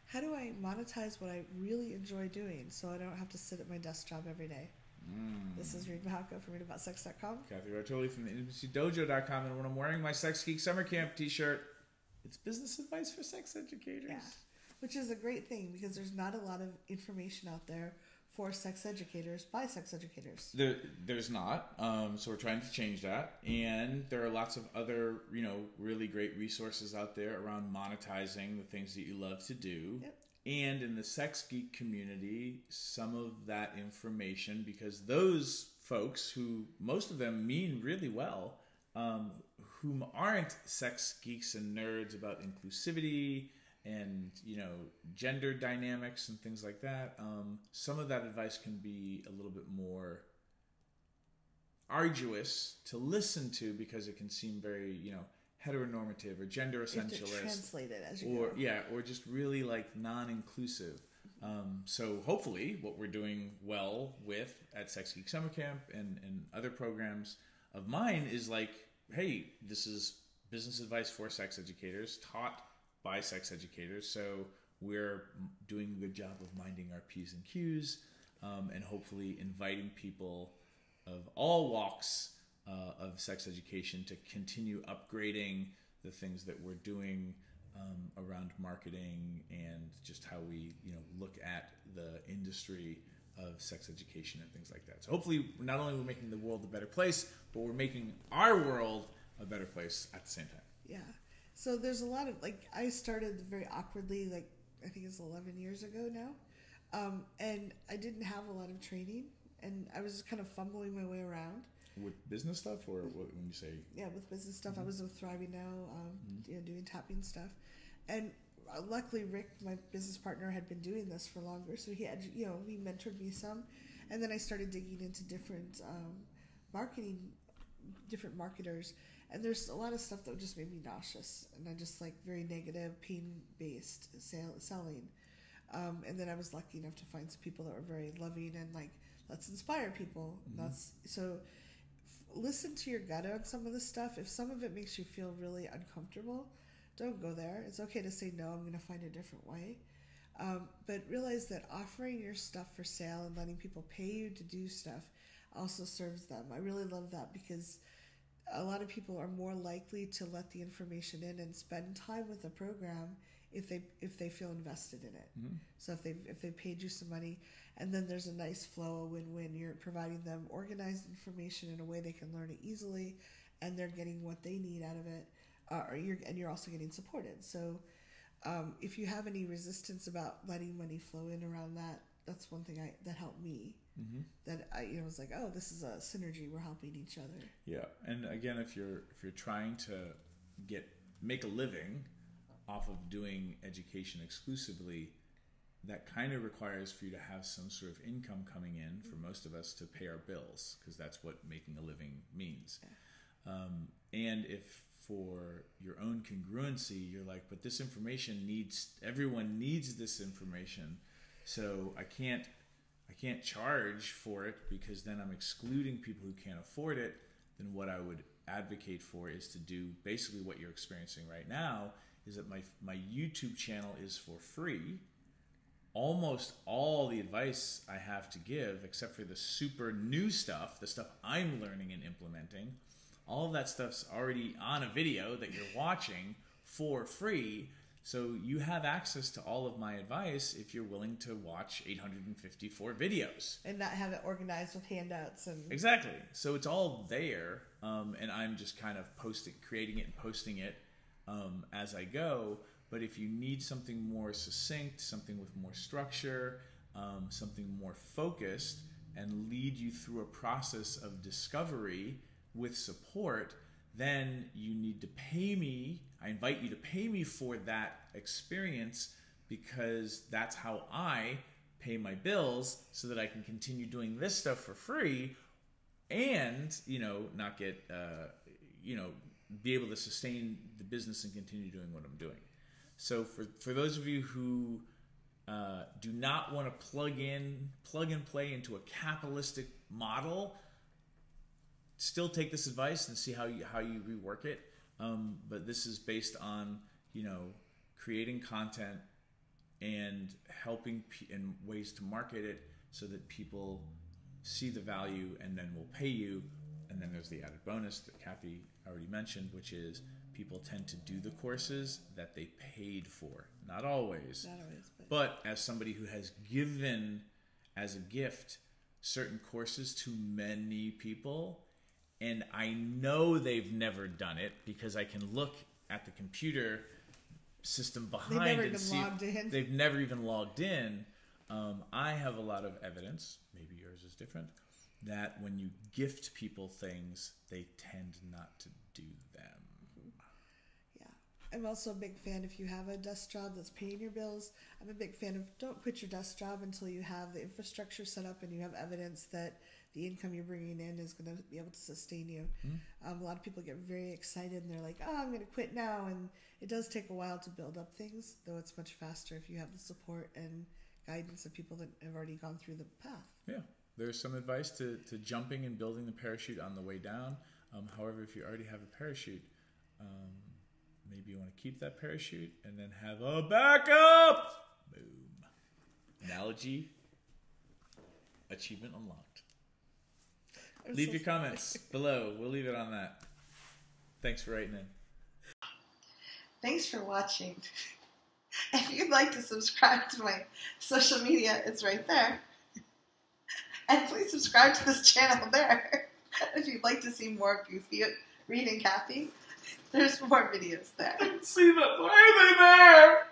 how do I monetize what I really enjoy doing so I don't have to sit at my desk job every day? This is Reid from ReidAboutSex.com. Cathy from the IntimacyDojo.com, and when I'm wearing my Sex Geek Summer Camp t-shirt, it's business advice for sex educators. Yeah, which is a great thing because there's not a lot of information out there for sex educators by sex educators. There's not, so we're trying to change that, and there are lots of other, really great resources out there around monetizing the things that you love to do. Yep. And in the sex geek community, some of that information, because those folks who, most of them mean really well, whom aren't sex geeks and nerds about inclusivity and, gender dynamics and things like that, some of that advice can be a little bit more arduous to listen to because it can seem very, heteronormative or gender essentialist. You have to translate it as you go. Or just really like non-inclusive. So hopefully what we're doing well with at Sex Geek Summer Camp and other programs of mine is like, hey, this is business advice for sex educators, taught by sex educators. So we're doing a good job of minding our P's and Q's, and hopefully inviting people of all walks of sex education to continue upgrading the things that we're doing around marketing and just how we look at the industry of sex education and things like that. So hopefully not only we're making the world a better place, but we're making our world a better place at the same time. Yeah. So there's a lot of, I started very awkwardly, I think it's 11 years ago now. And I didn't have a lot of training, and I was just kind of fumbling my way around. With business stuff, or what, when you say? Yeah, with business stuff. I was with Thriving Now, doing tapping stuff. And luckily, Rick, my business partner, had been doing this for longer. So he had, he mentored me some. And then I started digging into different marketing, different marketers. And there's a lot of stuff that just made me nauseous. And I just very negative, pain-based selling. And then I was lucky enough to find some people that were very loving and let's inspire people. So listen to your gut on some of this stuff. If some of it makes you feel really uncomfortable, don't go there. It's okay to say, no, I'm going to find a different way. But realize that offering your stuff for sale and letting people pay you to do stuff also serves them. I really love that because a lot of people are more likely to let the information in and spend time with the program if they feel invested in it. So if they paid you some money, and then there's a nice flow, a win-win. You're providing them organized information in a way they can learn it easily, and they're getting what they need out of it, and you're also getting supported. So if you have any resistance about letting money flow in around that, that's one thing that helped me. That I was like, oh, this is a synergy. We're helping each other. Yeah, and again, if you're trying to make a living off of doing education exclusively, that kind of requires for you to have some sort of income coming in for most of us to pay our bills, because that's what making a living means. And if for your own congruency, you're like, but this information everyone needs this information, so I can't charge for it because then I'm excluding people who can't afford it, then what I would advocate for is to do basically what you're experiencing right now, is that my YouTube channel is for free. Almost all the advice I have to give, except for the super new stuff, the stuff I'm learning and implementing, all of that stuff's already on a video that you're watching for free. So you have access to all of my advice if you're willing to watch 854 videos. And not have it organized with handouts. Exactly. So it's all there, and I'm just kind of creating it and posting it as I go. But if you need something more succinct, something with more structure, something more focused, and lead you through a process of discovery with support, then you need to pay me. I invite you to pay me for that experience, because that's how I pay my bills, so that I can continue doing this stuff for free and, not get, be able to sustain the business and continue doing what I'm doing. So for those of you who do not want to plug and play into a capitalistic model, still take this advice and see how you rework it. But this is based on creating content and helping and ways to market it so that people see the value and then will pay you. And then there's the added bonus that Cathy already mentioned, which is people tend to do the courses that they paid for. Not always. Not always, but as somebody who has given as a gift certain courses to many people, and I know they've never done it because I can look at the computer system behind and see they've never even logged in. I have a lot of evidence, maybe yours is different, that when you gift people things, they tend not to do them. I'm also a big fan, if you have a desk job that's paying your bills, I'm a big fan of don't quit your desk job until you have the infrastructure set up and you have evidence that the income you're bringing in is going to be able to sustain you. A lot of people get very excited and they're like, oh, I'm going to quit now. And it does take a while to build up things, though it's much faster if you have the support and guidance of people that have already gone through the path. Yeah, there's some advice to jumping and building the parachute on the way down. However, if you already have a parachute, maybe you want to keep that parachute and then have a backup. Boom. Analogy. Achievement unlocked. Leave your comments below. We'll leave it on that. Thanks for writing in. Thanks for watching. If you'd like to subscribe to my social media, it's right there. And please subscribe to this channel there. If you'd like to see more goofy Reid and Cathy, there's more videos there. See them. Why are they there?